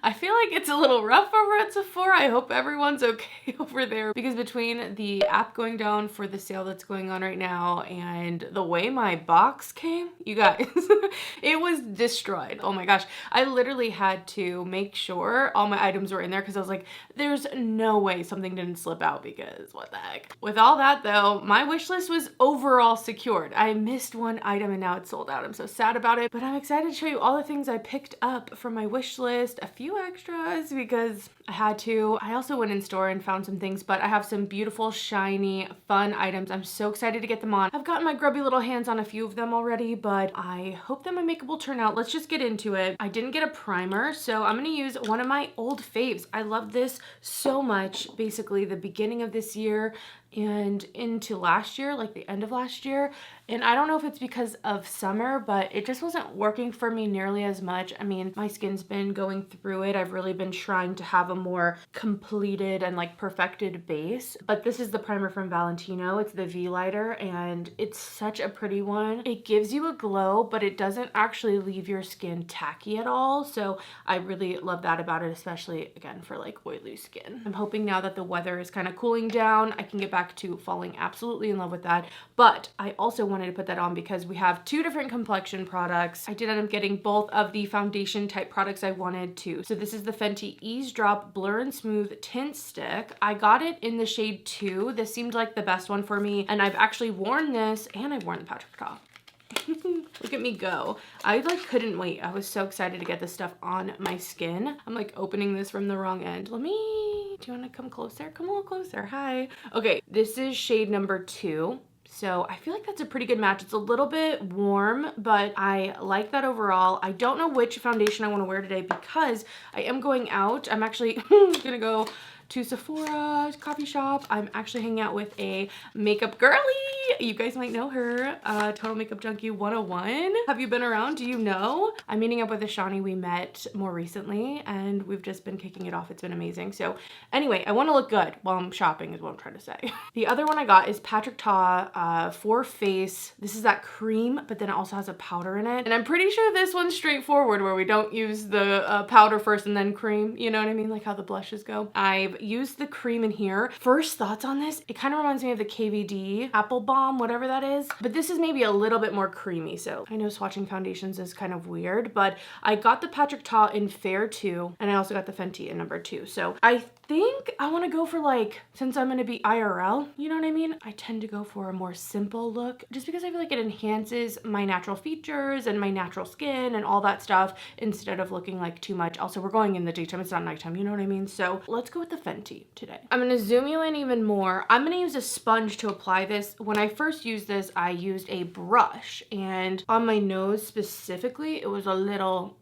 I feel like it's a little rough over at Sephora. I hope everyone's okay over there because between the app going down for the sale that's going on right now and the way my box came, you guys, it was destroyed. Oh my gosh. I literally had to make sure all my items were in there because I was like, there's no way something didn't slip out because what the heck. With all that though, my wish list was overall secured. I missed one item and now it's sold out. I'm so sad about it, but I'm excited to show you all the things I picked up from my wish list, a few extras because I had to. I also went in store and found some things, but I have some beautiful, shiny, fun items. I'm so excited to get them on. I've gotten my grubby little hands on a few of them already, but I hope that my makeup will turn out. Let's just get into it. I didn't get a primer, so I'm gonna use one of my old faves. I love this so much, basically the beginning of this year and into last year, like the end of last year. And I don't know if it's because of summer, but it just wasn't working for me nearly as much. I mean, my skin's been going through it. I've really been trying to have a more completed and like perfected base. But this is the primer from Valentino. It's the V lighter and it's such a pretty one. It gives you a glow, but it doesn't actually leave your skin tacky at all. So I really love that about it, especially again for like oily skin. I'm hoping now that the weather is kind of cooling down, I can get back to falling absolutely in love with that. But I also wanted to put that on because we have two different complexion products. I did end up getting both of the foundation type products I wanted to. So this is the Fenty Eaze Drop Blur and Smooth Tint Stick. I got it in the shade 2. This seemed like the best one for me, and I've actually worn this and I've worn the Patrick top. Look at me go. I like couldn't wait. I was so excited to get this stuff on my skin. I'm like opening this from the wrong end. Do you want to come closer? Come a little closer. Hi. Okay, this is shade number 2. So I feel like that's a pretty good match. It's a little bit warm, but I like that overall. I don't know which foundation I want to wear today because I am going out. I'm actually gonna go to Sephora coffee shop. I'm actually hanging out with a makeup girly. You guys might know her, Total Makeup Junkie 101. Have you been around? Do you know? I'm meeting up with a Shawnee we met more recently and we've just been kicking it off. It's been amazing. So anyway, I want to look good while I'm shopping is what I'm trying to say. The other one I got is Patrick Ta for face. This is that cream, but then it also has a powder in it. And I'm pretty sure this one's straightforward where we don't use the powder first and then cream. You know what I mean? Like how the blushes go. I've used the cream in here. First thoughts on this, it kind of reminds me of the KVD Apple Balm, whatever that is, but this is maybe a little bit more creamy. So I know swatching foundations is kind of weird, but I got the Patrick Ta in Fair 2 and I also got the Fenty in number 2. So I think I want to go for like, since I'm going to be IRL, you know what I mean? I tend to go for a more simple look just because I feel like it enhances my natural features and my natural skin and all that stuff instead of looking like too much. Also, we're going in the daytime, it's not nighttime, you know what I mean? So let's go with the Fenty today. I'm going to zoom you in even more. I'm going to use a sponge to apply this. When I first used this, I used a brush and on my nose specifically, it was a little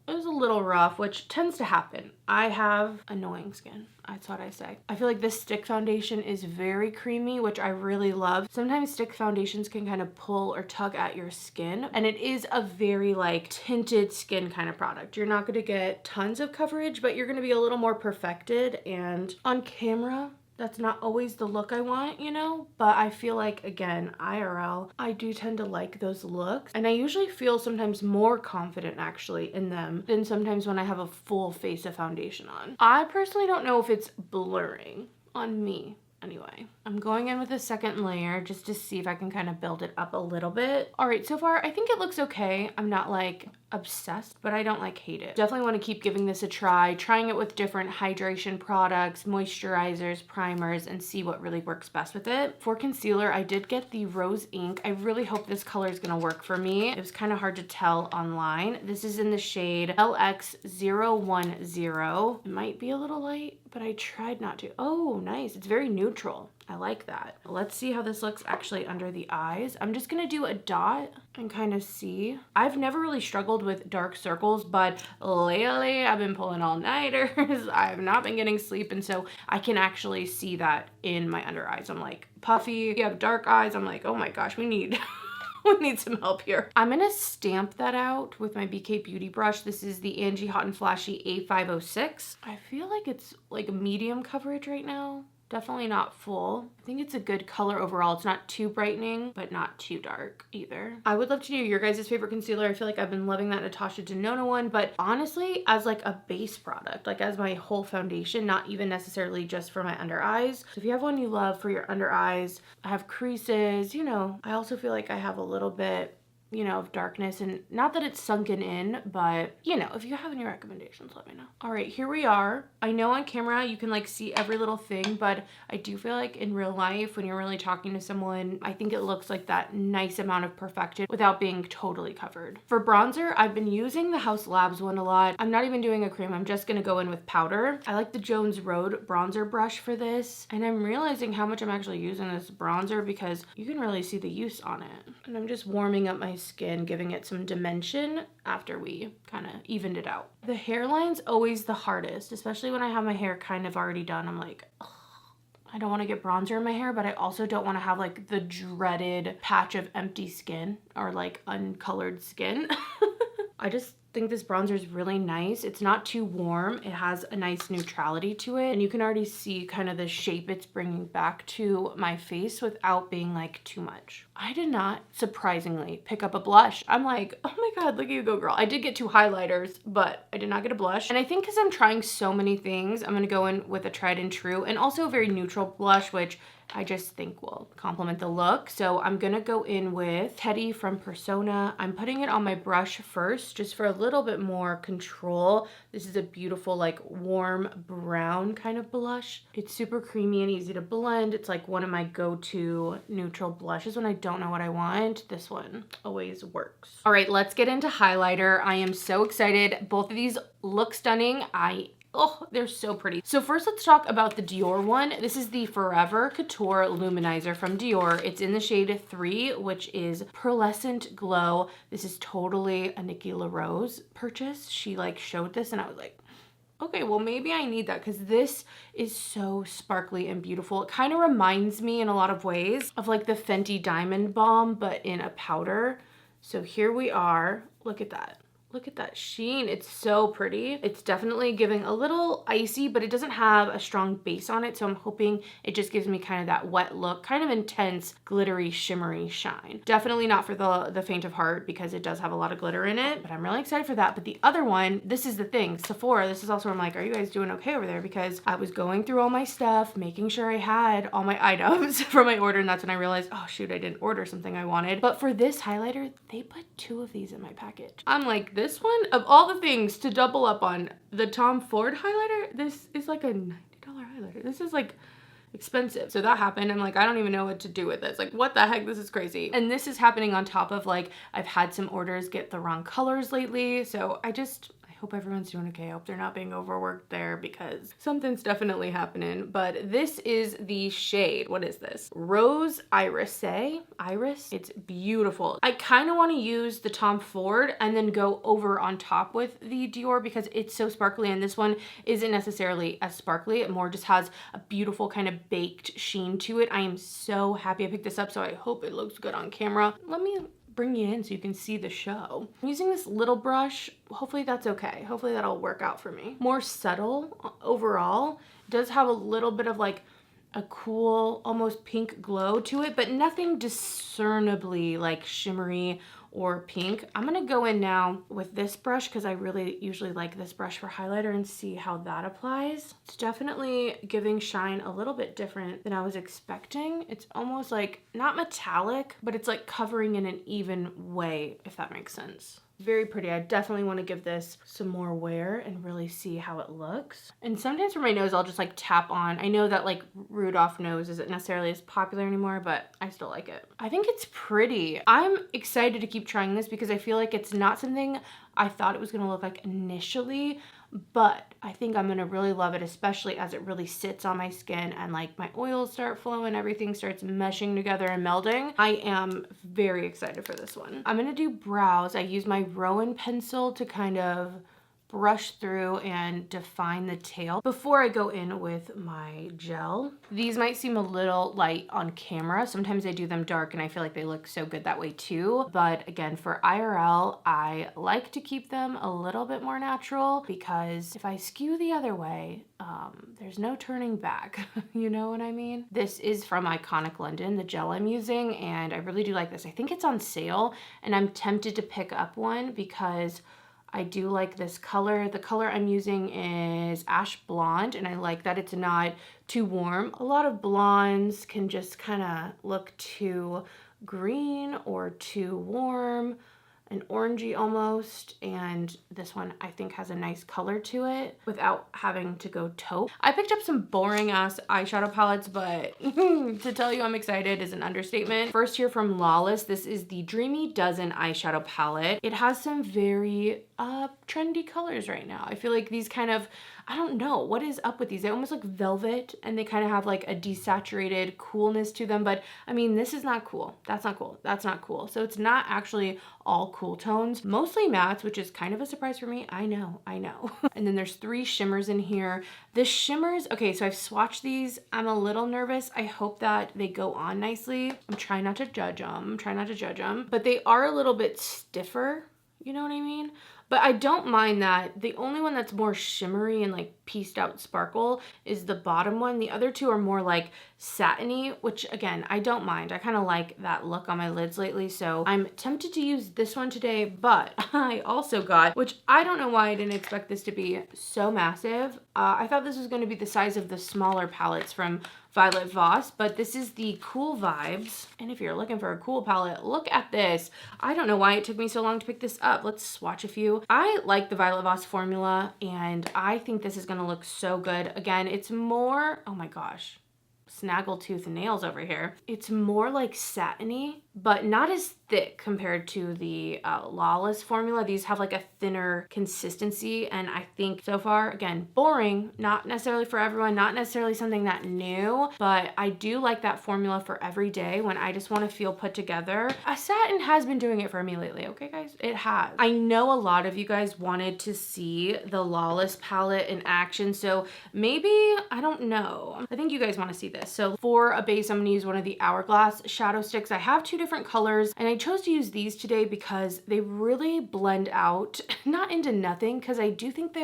rough, which tends to happen. I have annoying skin. That's what I say. I feel like this stick foundation is very creamy, which I really love. Sometimes stick foundations can kind of pull or tug at your skin, and it is a very like tinted skin kind of product. You're not going to get tons of coverage, but you're going to be a little more perfected, and on camera, that's not always the look I want, you know, but I feel like, again, IRL, I do tend to like those looks. And I usually feel sometimes more confident actually in them than sometimes when I have a full face of foundation on. I personally don't know if it's blurring on me. Anyway, I'm going in with a second layer just to see if I can kind of build it up a little bit. All right, so far I think it looks okay. I'm not like obsessed, but I don't like hate it. Definitely want to keep giving this a try, trying it with different hydration products, moisturizers, primers, and see what really works best with it. For concealer, I did get the Rose Ink. I really hope this color is going to work for me. It was kind of hard to tell online. This is in the shade LX010. It might be a little light, but I tried not to. Oh, nice. It's very neutral. I like that. Let's see how this looks actually under the eyes. I'm just gonna do a dot and kind of see. I've never really struggled with dark circles, but lately I've been pulling all-nighters. I have not been getting sleep, and so I can actually see that in my under eyes. I'm like, puffy, you have dark eyes. I'm like, oh my gosh, we need we need some help here. I'm gonna stamp that out with my BK Beauty brush. This is the Angie Hot and Flashy A506. I feel like it's like medium coverage right now. Definitely not full. I think it's a good color overall. It's not too brightening, but not too dark either. I would love to know your guys' favorite concealer. I feel like I've been loving that Natasha Denona one, but honestly, as like a base product, like as my whole foundation, not even necessarily just for my under eyes. So if you have one you love for your under eyes, I have creases, you know, I also feel like I have a little bit, you know, of darkness, and not that it's sunken in, but you know, if you have any recommendations, let me know. All right, here we are. I know on camera you can like see every little thing, but I do feel like in real life when you're really talking to someone, I think it looks like that nice amount of perfection without being totally covered. For bronzer, I've been using the Haus Labs one a lot. I'm not even doing a cream. I'm just gonna go in with powder. I like the Jones Road bronzer brush for this, and I'm realizing how much I'm actually using this bronzer because you can really see the use on it. And I'm just warming up my skin, giving it some dimension after we kind of evened it out. The hairline's always the hardest, especially when I have my hair kind of already done. I'm like, ugh, I don't want to get bronzer in my hair, but I also don't want to have like the dreaded patch of empty skin or like uncolored skin. I just think this bronzer is really nice. It's not too warm. It has a nice neutrality to it. And you can already see kind of the shape it's bringing back to my face without being like too much. I did not, surprisingly, pick up a blush. I'm like, oh my God, look at you go, girl. I did get 2 highlighters, but I did not get a blush. And I think because I'm trying so many things, I'm gonna go in with a tried and true and also a very neutral blush, which I just think will complement the look. So I'm gonna go in with Teddy from Persona. I'm putting it on my brush first, just for a little bit more control. This is a beautiful, like warm brown kind of blush. It's super creamy and easy to blend. It's like one of my go-to neutral blushes when I don't know what I want. This one always works. All right, let's get into highlighter. I am so excited. Both of these look stunning. Oh, they're so pretty. So first let's talk about the Dior one. This is the Forever Couture Luminizer from Dior. It's in the shade 3, which is Pearlescent Glow. This is totally a Nikki LaRose purchase. She like showed this and I was like, okay, well maybe I need that because this is so sparkly and beautiful. It kind of reminds me in a lot of ways of like the Fenty Diamond Balm, but in a powder. So here we are. Look at that. Look at that sheen. It's so pretty. It's definitely giving a little icy, but it doesn't have a strong base on it. So I'm hoping it just gives me kind of that wet look, kind of intense, glittery, shimmery shine. Definitely not for the faint of heart because it does have a lot of glitter in it, but I'm really excited for that. But the other one, this is the thing, Sephora, this is also where I'm like, are you guys doing okay over there? Because I was going through all my stuff, making sure I had all my items for my order. And that's when I realized, oh shoot, I didn't order something I wanted. But for this highlighter, they put 2 of these in my package. I'm like, this one, of all the things to double up on, the Tom Ford highlighter, this is like a $90 highlighter. This is like expensive. So that happened. I'm like, I don't even know what to do with this. Like, what the heck? This is crazy. And this is happening on top of like, I've had some orders get the wrong colors lately. So I hope everyone's doing okay. I hope they're not being overworked there because something's definitely happening. But this is the shade. What is this? Rose Irise. Iris. It's beautiful. I kind of want to use the Tom Ford and then go over on top with the Dior because it's so sparkly, and this one isn't necessarily as sparkly. It more just has a beautiful kind of baked sheen to it. I am so happy I picked this up, so I hope it looks good on camera. Let me bring you in so you can see the show. I'm using this little brush. Hopefully that's okay. Hopefully that'll work out for me. More subtle overall. It does have a little bit of like a cool, almost pink glow to it, but nothing discernibly like shimmery or pink. I'm gonna go in now with this brush because I really usually like this brush for highlighter and see how that applies. It's definitely giving shine a little bit different than I was expecting. It's almost like not metallic, but it's like covering in an even way, if that makes sense. Very pretty. I definitely want to give this some more wear and really see how it looks. And sometimes for my nose, I'll just like tap on. I know that like Rudolph nose isn't necessarily as popular anymore, but I still like it. I think it's pretty. I'm excited to keep trying this because I feel like it's not something I thought it was going to look like initially, but I think I'm gonna really love it, especially as it really sits on my skin and like my oils start flowing, everything starts meshing together and melding. I am very excited for this one. I'm gonna do brows. I use my Rowan pencil to kind of brush through and define the tail before I go in with my gel. These might seem a little light on camera. Sometimes I do them dark and I feel like they look so good that way too. But again, for IRL, I like to keep them a little bit more natural because if I skew the other way, there's no turning back. You know what I mean? This is from Iconic London, the gel I'm using, and I really do like this. I think it's on sale and I'm tempted to pick up one because I do like this color. The color I'm using is Ash Blonde, and I like that it's not too warm. A lot of blondes can just kind of look too green or too warm, an orangey almost, and this one I think has a nice color to it without having to go taupe. I picked up some boring ass eyeshadow palettes, but to tell you I'm excited is an understatement. First here from Lawless, this is the Dreamy Dozen eyeshadow palette. It has some very trendy colors right now. I feel like these kind of, I don't know what is up with these. They almost look velvet and they kind of have like a desaturated coolness to them, but I mean, this is not cool. That's not cool. That's not cool. So it's not actually all cool tones, mostly mattes, which is kind of a surprise for me. I know. And then there's 3 shimmers in here. The shimmers, okay, so I've swatched these. I'm a little nervous. I hope that they go on nicely. I'm trying not to judge them. But they are a little bit stiffer. You know what I mean? But I don't mind that. The only one that's more shimmery and like pieced out sparkle is the bottom one. The other 2 are more like satiny, which again, I don't mind. I kind of like that look on my lids lately. So I'm tempted to use this one today, but I also got, which I don't know why I didn't expect this to be so massive. I thought this was going to be the size of the smaller palettes from Violet Voss, but this is the Cool Vibes. And if you're looking for a cool palette, look at this. I don't know why it took me so long to pick this up. Let's swatch a few. I like the Violet Voss formula, and I think this is gonna look so good. Again, it's more, oh my gosh, snaggletooth nails over here. It's more like satiny, but not as thick compared to the Lawless formula. These have like a thinner consistency, and I think so far, again, boring, not necessarily for everyone, not necessarily something that new, but I do like that formula for every day when I just want to feel put together. A satin has been doing it for me lately, okay guys? It has. I know a lot of you guys wanted to see the Lawless palette in action, so maybe, I don't know. I think you guys want to see this. So for a base, I'm gonna use one of the Hourglass shadow sticks. I have 2 different colors, and I chose to use these today because they really blend out, not into nothing, because I do think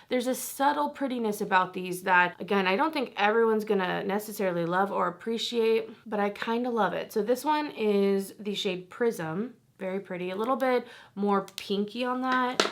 there's a subtle prettiness about these that, again, I don't think everyone's gonna necessarily love or appreciate, but I kind of love it. So this one is the shade Prism, very pretty, a little bit more pinky on that.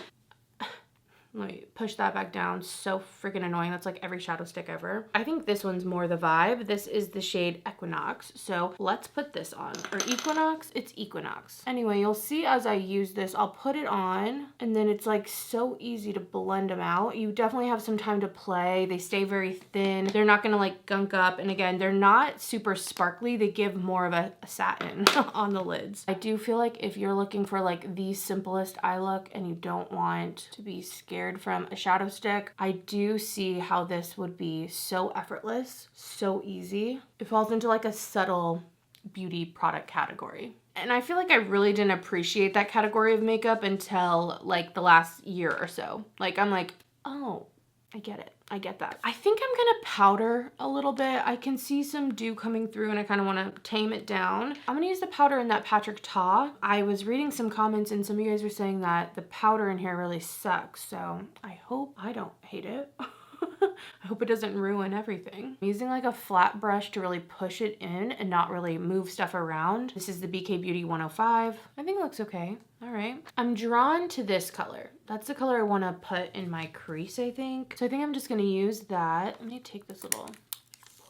Let me push that back down. So freaking annoying. That's like every shadow stick ever. I think this one's more the vibe. This is the shade Equinox. So let's put this on. Or Equinox? It's Equinox. Anyway, you'll see as I use this, I'll put it on and then it's like so easy to blend them out. You definitely have some time to play. They stay very thin. They're not gonna like gunk up. And again, they're not super sparkly. They give more of a satin on the lids. I do feel like if you're looking for like the simplest eye look and you don't want to be scared from a shadow stick, I do see how this would be so effortless, so easy. It falls into like a subtle beauty product category. And I feel like I really didn't appreciate that category of makeup until like the last year or so. Like I'm like, oh, I get it. I get that. I think I'm gonna powder a little bit. I can see some dew coming through and I kind of want to tame it down. I'm gonna use the powder in that Patrick Ta. I was reading some comments and some of you guys were saying that the powder in here really sucks. So I hope I don't hate it. I hope it doesn't ruin everything. I'm using like a flat brush to really push it in and not really move stuff around. This is the BK Beauty 105. I think it looks okay. All right. I'm drawn to this color. That's the color I want to put in my crease, I think. So I think I'm just going to use that. Let me take this little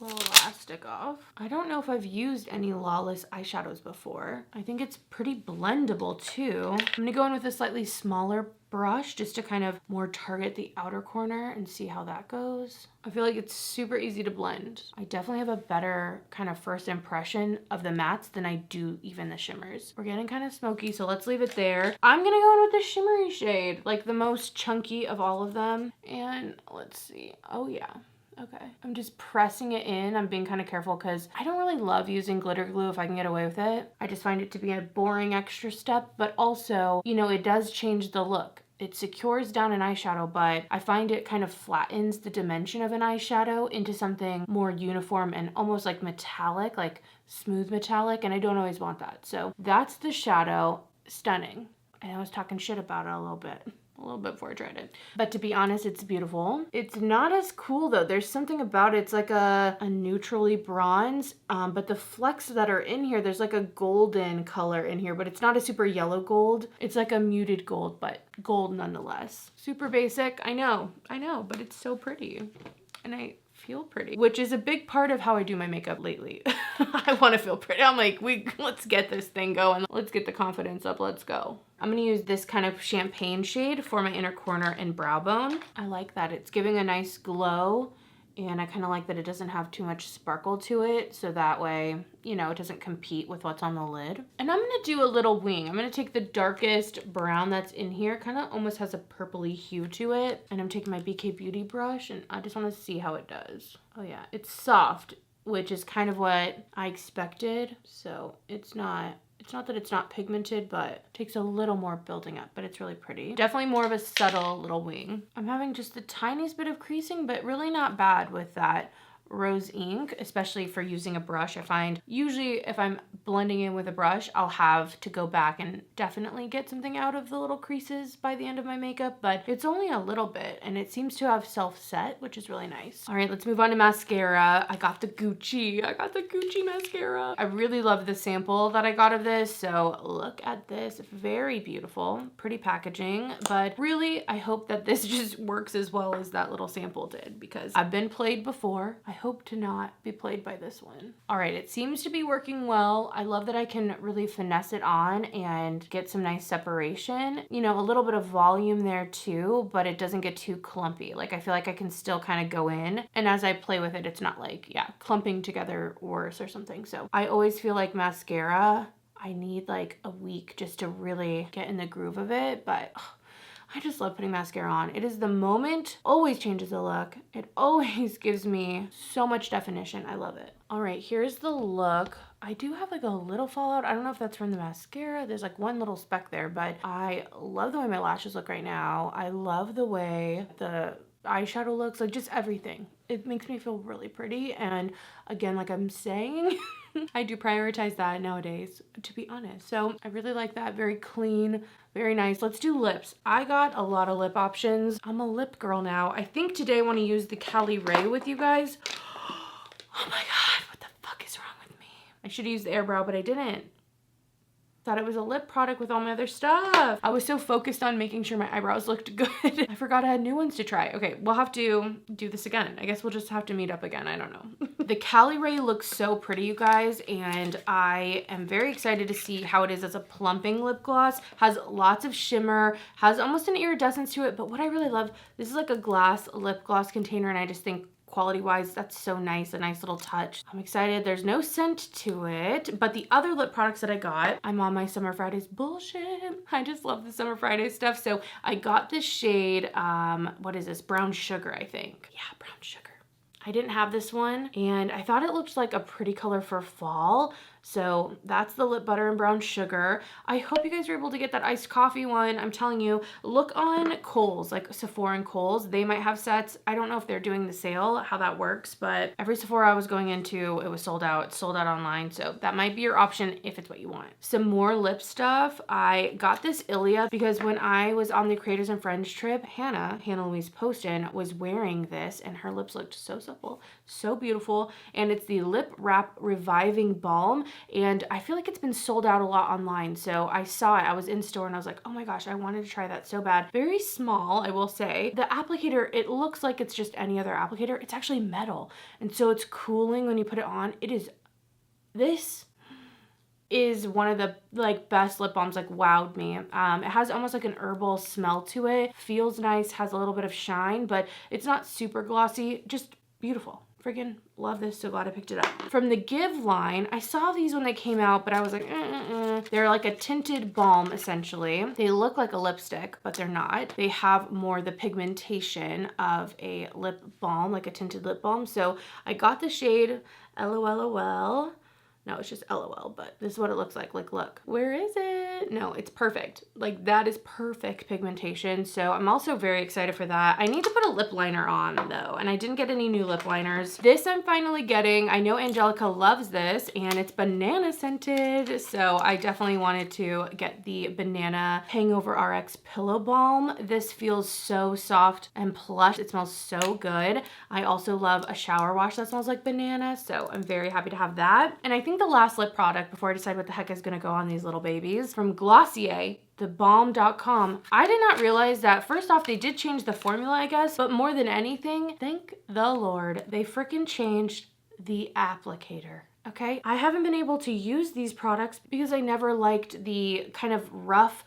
elastic off. I don't know if I've used any Lawless eyeshadows before. I think it's pretty blendable too. I'm gonna go in with a slightly smaller brush just to kind of more target the outer corner and see how that goes. I feel like it's super easy to blend. I definitely have a better kind of first impression of the mattes than I do even the shimmers. We're getting kind of smoky, so let's leave it there. I'm gonna go in with the shimmery shade, like the most chunky of all of them. And let's see, oh yeah. Okay, I'm just pressing it in. I'm being kind of careful because I don't really love using glitter glue if I can get away with it. I just find it to be a boring extra step, but also, you know, it does change the look. It secures down an eyeshadow, but I find it kind of flattens the dimension of an eyeshadow into something more uniform and almost like metallic, like smooth metallic, and I don't always want that. So that's the shadow. Stunning. And I was talking shit about it a little bit before I tried it. But to be honest, it's beautiful. It's not as cool though. There's something about it. It's like a neutrally bronze, but the flecks that are in here, there's like a golden color in here, but it's not a super yellow gold. It's like a muted gold, but gold nonetheless. Super basic. I know, but it's so pretty. And I feel pretty, which is a big part of how I do my makeup lately. I want to feel pretty. I'm like, let's get this thing going. Let's get the confidence up. Let's go. I'm going to use this kind of champagne shade for my inner corner and brow bone. I like that. It's giving a nice glow, and I kind of like that it doesn't have too much sparkle to it, so that way, you know, it doesn't compete with what's on the lid. And I'm going to do a little wing. I'm going to take the darkest brown that's in here, kind of almost has a purpley hue to it, and I'm taking my BK Beauty brush, and I just want to see how it does. Oh yeah, it's soft, which is kind of what I expected, so it's not that it's not pigmented, but it takes a little more building up, but it's really pretty. Definitely more of a subtle little wing. I'm having just the tiniest bit of creasing, but really not bad with that rose ink, especially for using a brush. I find usually if I'm blending in with a brush, I'll have to go back and definitely get something out of the little creases by the end of my makeup, but it's only a little bit and it seems to have self-set, which is really nice. All right, let's move on to mascara. I got the Gucci mascara. I really love the sample that I got of this, so look at this. Very beautiful, pretty packaging, but really I hope that this just works as well as that little sample did, because I've been played before. I hope to not be played by this one. All right, it seems to be working well. I love that I can really finesse it on and get some nice separation. You know, a little bit of volume there too, but it doesn't get too clumpy. Like I feel like I can still kind of go in, and as I play with it, it's not like, yeah, clumping together worse or something. So I always feel like mascara, I need like a week just to really get in the groove of it, but I just love putting mascara on. It is the moment, always changes the look. It always gives me so much definition. I love it. All right, here's the look. I do have like a little fallout. I don't know if that's from the mascara. There's like one little speck there, but I love the way my lashes look right now. I love the way the eyeshadow looks, like just everything. It makes me feel really pretty. And again, like I'm saying, I do prioritize that nowadays, to be honest. So I really like that. Very clean, very nice. Let's do lips. I got a lot of lip options. I'm a lip girl now. I think today I want to use the Caliray with you guys. Oh my God, what the fuck is wrong with me? I should use the Airbrow, but I didn't. Thought it was a lip product with all my other stuff. I was so focused on making sure my eyebrows looked good. I forgot I had new ones to try. Okay, we'll have to do this again. I guess we'll just have to meet up again. I don't know. The Caliray looks so pretty, you guys, and I am very excited to see how it is as a plumping lip gloss. Has lots of shimmer, has almost an iridescence to it, but what I really love, this is like a glass lip gloss container, and I just think quality wise, that's so nice, a nice little touch. I'm excited. There's no scent to it, but the other lip products that I got, I'm on my Summer Fridays bullshit. I just love the Summer Fridays stuff. So I got this shade, what is this? Brown Sugar, I think. Yeah, Brown Sugar. I didn't have this one, and I thought it looked like a pretty color for fall. So that's the Lip Butter and Brown Sugar. I hope you guys are able to get that iced coffee one. I'm telling you, look on Kohl's, like Sephora and Kohl's. They might have sets. I don't know if they're doing the sale, how that works, but every Sephora I was going into, it was sold out. It's sold out online, so that might be your option if it's what you want. Some more lip stuff. I got this Ilia because when I was on the Creators and Friends trip, Hannah Louise Poston, was wearing this, and her lips looked so supple, so beautiful. And it's the Lip Wrap Reviving Balm. And I feel like it's been sold out a lot online. So I saw it, I was in store, and I was like, oh my gosh, I wanted to try that so bad. Very small, I will say. The applicator, it looks like it's just any other applicator. It's actually metal. And so it's cooling when you put it on. This is one of the like best lip balms, like wowed me. It has almost like an herbal smell to it. Feels nice, has a little bit of shine, but it's not super glossy, just beautiful. Friggin' love this, so glad I picked it up. From the Give line, I saw these when they came out, but I was like, They're like a tinted balm, essentially. They look like a lipstick, but they're not. They have more the pigmentation of a lip balm, like a tinted lip balm. So I got the shade LOLOL. No, it's just LOL, but this is what it looks like. Like, look. Where is it? No, it's perfect. Like, that is perfect pigmentation. So I'm also very excited for that. I need to put a lip liner on though, and I didn't get any new lip liners. This I'm finally getting. I know Angelica loves this, and it's banana scented. So I definitely wanted to get the Banana Hangover RX Pillow Balm. This feels so soft and plush. It smells so good. I also love a shower wash that smells like banana, so I'm very happy to have that. And I think the last lip product before I decide what the heck is gonna go on these little babies, from Glossier, the balm.com. I did not realize that, first off, they did change the formula, I guess, but more than anything, thank the Lord, they freaking changed the applicator. Okay, I haven't been able to use these products because I never liked the kind of rough,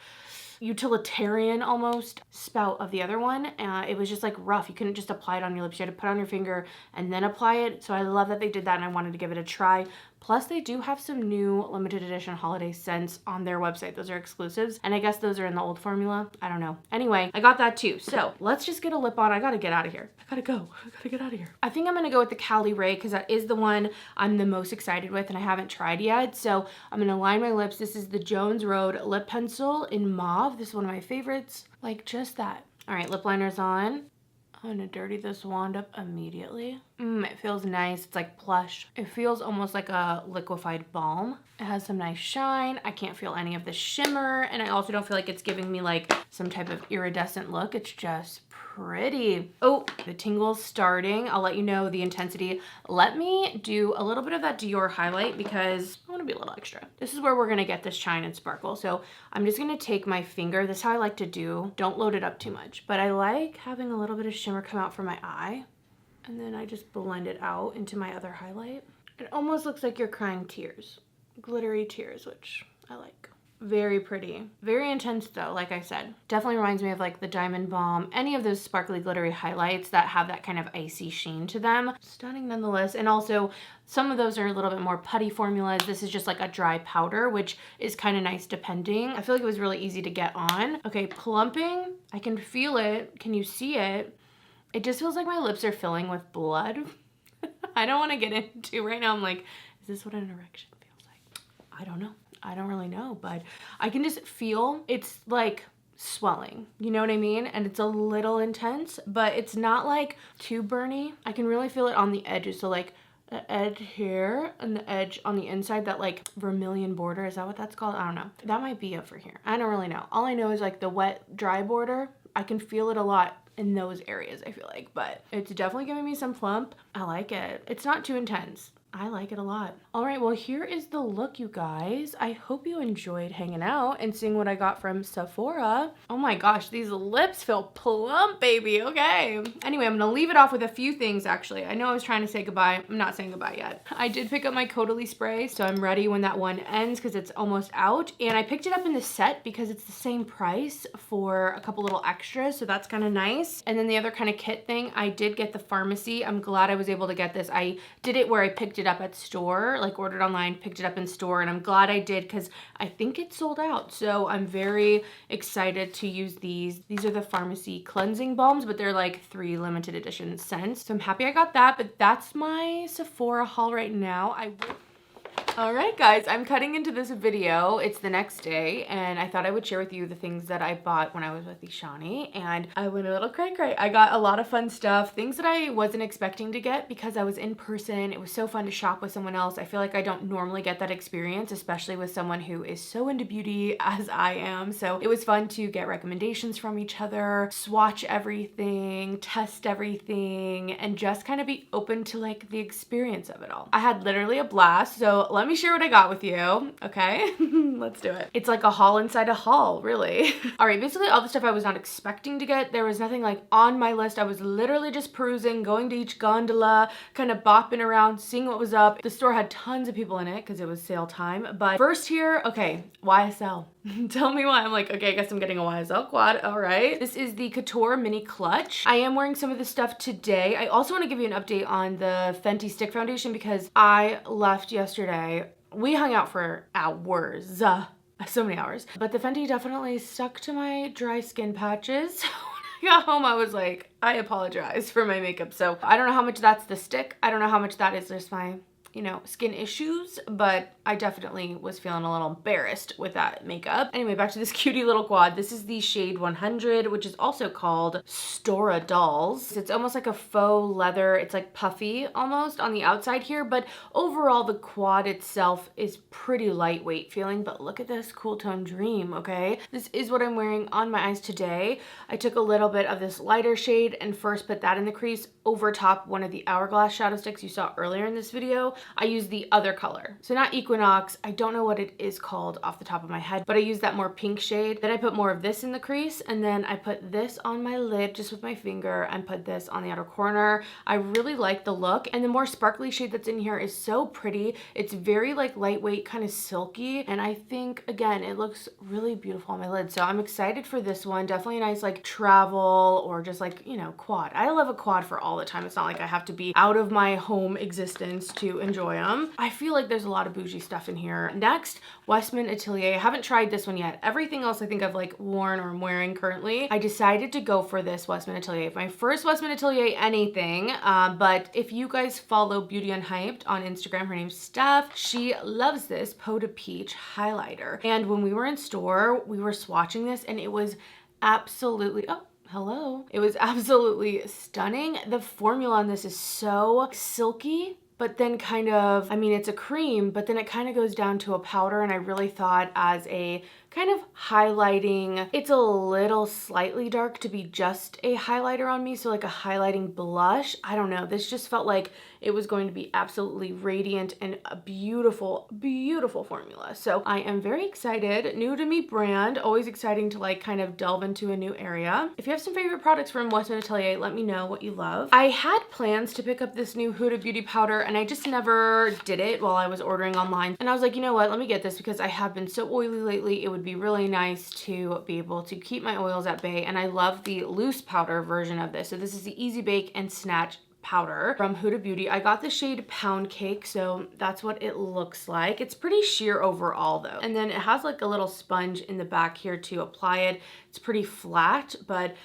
utilitarian almost spout of the other one. It was just like rough. You couldn't just apply it on your lips. You had to put it on your finger and then apply it. So I love that they did that, and I wanted to give it a try. Plus, they do have some new limited edition holiday scents on their website. Those are exclusives, and I guess those are in the old formula. I don't know. Anyway, I got that too. So let's just get a lip on. I gotta get out of here. I gotta go. I gotta get out of here. I think I'm gonna go with the Caliray because that is the one I'm the most excited with, and I haven't tried yet. So I'm gonna line my lips. This is the Jones Road lip pencil in mauve. This is one of my favorites. Like, just that. All right, lip liner's on. I'm gonna dirty this wand up immediately. It feels nice. It's like plush. It feels almost like a liquefied balm. It has some nice shine. I can't feel any of the shimmer, and I also don't feel like it's giving me like some type of iridescent look. It's just pretty. Oh, the tingle's starting. I'll let you know the intensity. Let me do a little bit of that Dior highlight because I want to be a little extra. This is where we're gonna get this shine and sparkle. So I'm just gonna take my finger. This is how I like to do. Don't load it up too much, but I like having a little bit of shimmer come out from my eye. And then I just blend it out into my other highlight. It almost looks like you're crying tears. Glittery tears, which I like. Very pretty. Very intense though, like I said. Definitely reminds me of like the Diamond Balm, any of those sparkly glittery highlights that have that kind of icy sheen to them. Stunning nonetheless. And also some of those are a little bit more putty formulas. This is just like a dry powder, which is kind of nice depending. I feel like it was really easy to get on. Okay, plumping. I can feel it. Can you see it? It just feels like my lips are filling with blood. I don't want to get into right now. I'm like, is this what an erection feels like? I don't know. I don't really know, but I can just feel it's like swelling. You know what I mean? And it's a little intense, but it's not like too burny. I can really feel it on the edges. So like the edge here and the edge on the inside, that like vermilion border. Is that what that's called? I don't know. That might be over here. I don't really know. All I know is like the wet, dry border. I can feel it a lot in those areas, I feel like, but it's definitely giving me some plump. I like it. It's not too intense. I like it a lot. All right, well, here is the look, you guys. I hope you enjoyed hanging out and seeing what I got from Sephora. Oh my gosh, these lips feel plump, baby. Okay. Anyway, I'm gonna leave it off with a few things, actually. I know I was trying to say goodbye. I'm not saying goodbye yet. I did pick up my Caudlie spray, so I'm ready when that one ends because it's almost out. And I picked it up in the set because it's the same price for a couple little extras, so that's kind of nice. And then the other kind of kit thing, I did get the Farmacy. I'm glad I was able to get this. I did it where I picked it up at store, like ordered online, picked it up in store, and I'm glad I did because I think it sold out. So I'm very excited to use these. These are the Farmacy cleansing balms, but they're like 3 limited edition scents. So I'm happy I got that, but that's my Sephora haul right now. All right, guys, I'm cutting into this video. It's the next day, and I thought I would share with you the things that I bought when I was with Ishani, and I went a little cray-cray. I got a lot of fun stuff, things that I wasn't expecting to get because I was in person. It was so fun to shop with someone else. I feel like I don't normally get that experience, especially with someone who is so into beauty as I am. So it was fun to get recommendations from each other, swatch everything, test everything, and just kind of be open to like the experience of it all. I had literally a blast, so let me share what I got with you, okay? Let's do it. It's like a haul inside a haul, really. All right, basically all the stuff I was not expecting to get. There was nothing like on my list. I was literally just perusing, going to each gondola, kind of bopping around, seeing what was up. The store had tons of people in it because it was sale time. But first here, okay, YSL. Tell me why. I'm like, okay, I guess I'm getting a YSL quad. All right. This is the Couture Mini Clutch. I am wearing some of this stuff today. I also want to give you an update on the Fenty Stick Foundation because I left yesterday. We hung out for hours. So many hours. But the Fenty definitely stuck to my dry skin patches. When I got home, I was like, I apologize for my makeup. So I don't know how much that's the stick. I don't know how much that is just my you know, skin issues, but I definitely was feeling a little embarrassed with that makeup. Anyway, back to this cutie little quad. This is the shade 100, which is also called Stora Dolls. It's almost like a faux leather. It's like puffy almost on the outside here, but overall the quad itself is pretty lightweight feeling. But look at this cool tone Dream, okay? This is what I'm wearing on my eyes today. I took a little bit of this lighter shade and first put that in the crease over top one of the Hourglass shadow sticks you saw earlier in this video. I used the other color. So not Equinox, I don't know what it is called off the top of my head, but I used that more pink shade. Then I put more of this in the crease, and then I put this on my lid just with my finger and put this on the outer corner. I really like the look, and the more sparkly shade that's in here is so pretty. It's very like lightweight, kind of silky, and I think again it looks really beautiful on my lid. So I'm excited for this one. Definitely a nice like travel or just like, you know, quad. I love a quad for all the time. It's not like I have to be out of my home existence to enjoy them. I feel like there's a lot of bougie stuff in here. Next, Westman Atelier. I haven't tried this one yet. Everything else I think I've like worn or I'm wearing currently. I decided to go for this Westman Atelier. My first Westman Atelier anything, but if you guys follow Beauty Unhyped on Instagram, her name's Steph. She loves this Peau de Peach highlighter. And when we were in store, we were swatching this and it was absolutely, oh, hello. It was absolutely stunning. The formula on this is so silky, but then kind of, I mean, it's a cream, but then it kind of goes down to a powder. And I really thought as a kind of highlighting, it's a little slightly dark to be just a highlighter on me. So like a highlighting blush. I don't know. This just felt like it was going to be absolutely radiant and a beautiful, beautiful formula. So I am very excited. New to me brand, always exciting to like kind of delve into a new area. If you have some favorite products from Westman Atelier, let me know what you love. I had plans to pick up this new Huda Beauty powder and I just never did it while I was ordering online. And I was like, you know what, let me get this because I have been so oily lately. It would be really nice to be able to keep my oils at bay. And I love the loose powder version of this. So this is the Easy Bake and Snatch powder from Huda Beauty. I got the shade Pound Cake, so that's what it looks like. It's pretty sheer overall though. And then it has like a little sponge in the back here to apply it. It's pretty flat, but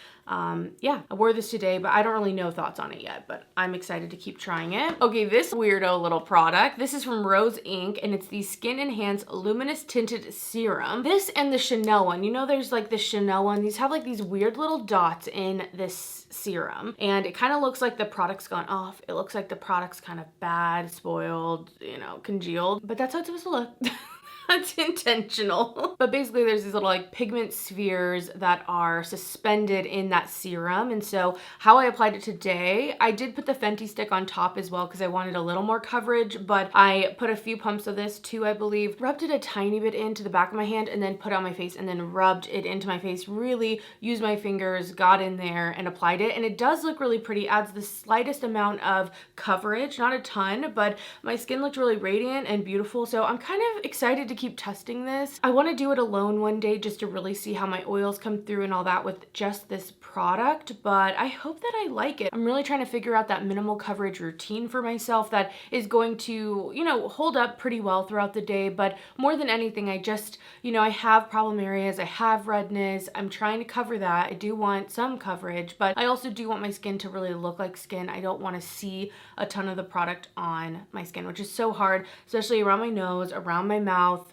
yeah, I wore this today, but I don't really know thoughts on it yet, but I'm excited to keep trying it. Okay, this weirdo little product, this is from Rose Inc. and it's the Skin Enhance Luminous Tinted Serum. This and the Chanel one, you know there's like the Chanel one, these have like these weird little dots in this serum and it kind of looks like the product's gone off. It looks like the product's kind of bad, spoiled, you know, congealed, but that's how it's supposed to look. That's intentional. But basically there's these little like pigment spheres that are suspended in that serum. And so how I applied it today, I did put the Fenty stick on top as well because I wanted a little more coverage, but I put a few pumps of this too, I believe, rubbed it a tiny bit into the back of my hand and then put it on my face and then rubbed it into my face, really used my fingers, got in there and applied it. And it does look really pretty, adds the slightest amount of coverage, not a ton, but my skin looked really radiant and beautiful. So I'm kind of excited to keep testing this. I want to do it alone one day just to really see how my oils come through and all that with just this product, but I hope that I like it. I'm really trying to figure out that minimal coverage routine for myself that is going to, you know, hold up pretty well throughout the day, but more than anything, I just, you know, I have problem areas, I have redness, I'm trying to cover that. I do want some coverage, but I also do want my skin to really look like skin. I don't want to see a ton of the product on my skin, which is so hard, especially around my nose, around my mouth.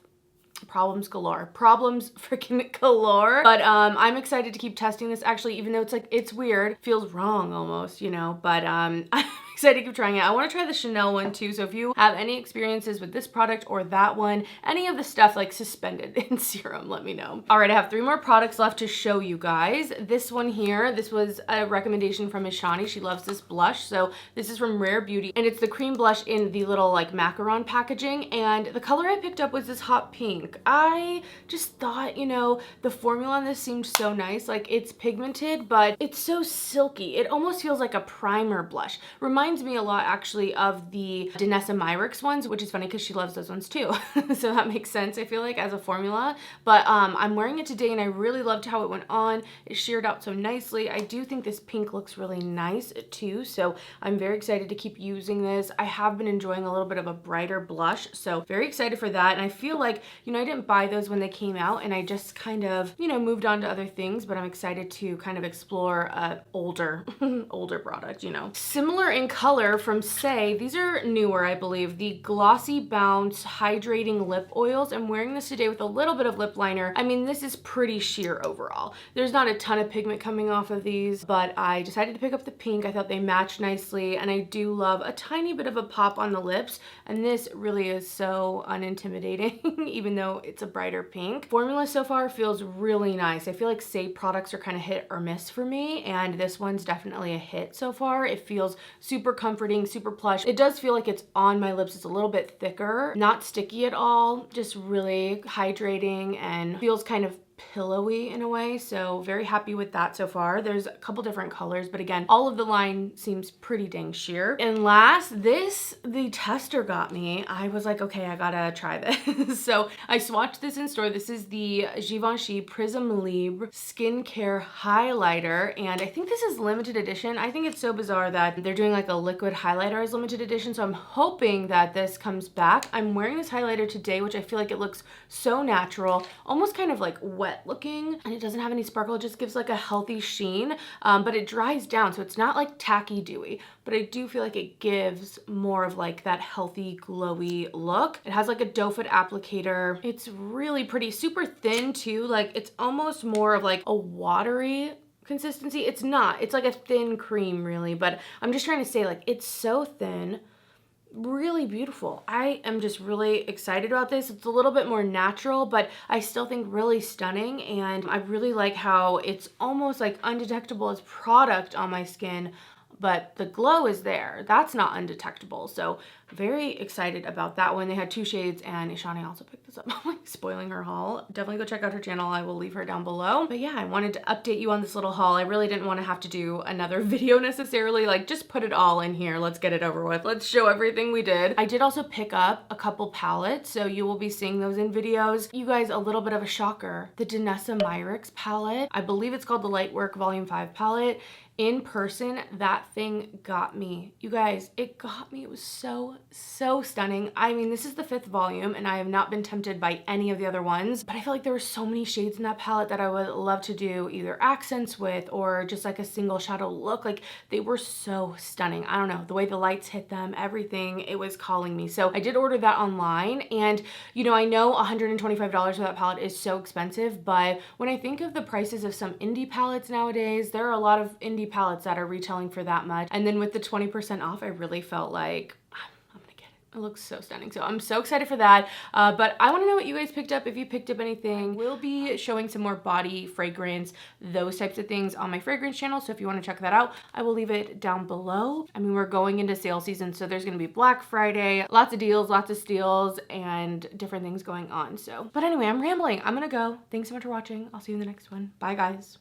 Problems galore. Problems freaking galore. But I'm excited to keep testing this actually, even though it's like, it's weird. Feels wrong almost, you know, but I'm excited to keep trying it. I want to try the Chanel one too. So if you have any experiences with this product or that one, any of the stuff like suspended in serum, let me know. All right, I have 3 more products left to show you guys. This one here, this was a recommendation from Miss Shani. She loves this blush. So this is from Rare Beauty and it's the cream blush in the little like macaron packaging. And the color I picked up was this hot pink. I just thought, you know, the formula on this seemed so nice. Like it's pigmented, but it's so silky. It almost feels like a primer blush. Reminds me a lot actually of the Danessa Myricks ones, which is funny because she loves those ones too. So that makes sense, I feel like, as a formula. But I'm wearing it today and I really loved how it went on. It sheared out so nicely. I do think this pink looks really nice too. So I'm very excited to keep using this. I have been enjoying a little bit of a brighter blush. So very excited for that. And I feel like, you know, I didn't buy those when they came out and I just kind of, you know, moved on to other things, but I'm excited to kind of explore older, older product, you know. Similar in color from Say. These are newer, I believe. The Glossy Bounce Hydrating Lip Oils. I'm wearing this today with a little bit of lip liner. I mean, this is pretty sheer overall. There's not a ton of pigment coming off of these, but I decided to pick up the pink. I thought they matched nicely, and I do love a tiny bit of a pop on the lips, and this really is so unintimidating, even though it's a brighter pink. Formula so far feels really nice. I feel like Say products are kind of hit or miss for me, and this one's definitely a hit so far. It feels super comforting, super plush. It does feel like it's on my lips. It's a little bit thicker, not sticky at all, just really hydrating and feels kind of pillowy in a way, so very happy with that so far. There's a couple different colors, but again, all of the line seems pretty dang sheer. And last, the tester got me. I was like, okay, I gotta try this. So I swatched this in store. This is the Givenchy Prisme Libre Skincare Highlighter, and I think this is limited edition. I think it's so bizarre that they're doing like a liquid highlighter as limited edition, so I'm hoping that this comes back. I'm wearing this highlighter today, which I feel like it looks so natural, almost kind of like wet looking, and it doesn't have any sparkle. It just gives like a healthy sheen, but it dries down, so it's not like tacky dewy, but I do feel like it gives more of like that healthy glowy look. It has like a doe foot applicator. It's really pretty, super thin too. Like it's almost more of like a watery consistency. It's not, it's like a thin cream really, but I'm just trying to say like it's so thin, really beautiful. I am just really excited about this. It's a little bit more natural, but I still think really stunning, and I really like how it's almost like undetectable as product on my skin, but the glow is there. That's not undetectable. So very excited about that one. They had 2 shades, and Ishani also picked this up. I'm like spoiling her haul. Definitely go check out her channel. I will leave her down below. But yeah, I wanted to update you on this little haul. I really didn't want to have to do another video necessarily. Like just put it all in here. Let's get it over with. Let's show everything we did. I did also pick up a couple palettes, so you will be seeing those in videos. You guys, a little bit of a shocker. The Danessa Myricks palette. I believe it's called the Lightwork Volume 5 palette. In person, that thing got me. You guys, it got me. It was so stunning. I mean, this is the 5th volume, and I have not been tempted by any of the other ones, but I feel like there were so many shades in that palette that I would love to do either accents with or just like a single shadow look. Like they were so stunning. I don't know, the way the lights hit them, everything, it was calling me. So I did order that online, and you know, I know $125 for that palette is so expensive, but when I think of the prices of some indie palettes nowadays, there are a lot of indie palettes that are retailing for that much, and then with the 20% off, I really felt like I'm gonna get it. It looks so stunning, so I'm so excited for that. But I want to know what you guys picked up, if you picked up anything. We'll be showing some more body fragrance, those types of things on my fragrance channel, so if you want to check that out, I will leave it down below. I mean, we're going into sale season, so there's gonna be Black Friday, lots of deals, lots of steals, and different things going on. So, but anyway, I'm rambling. I'm gonna go. Thanks so much for watching. I'll see you in the next one. Bye, guys.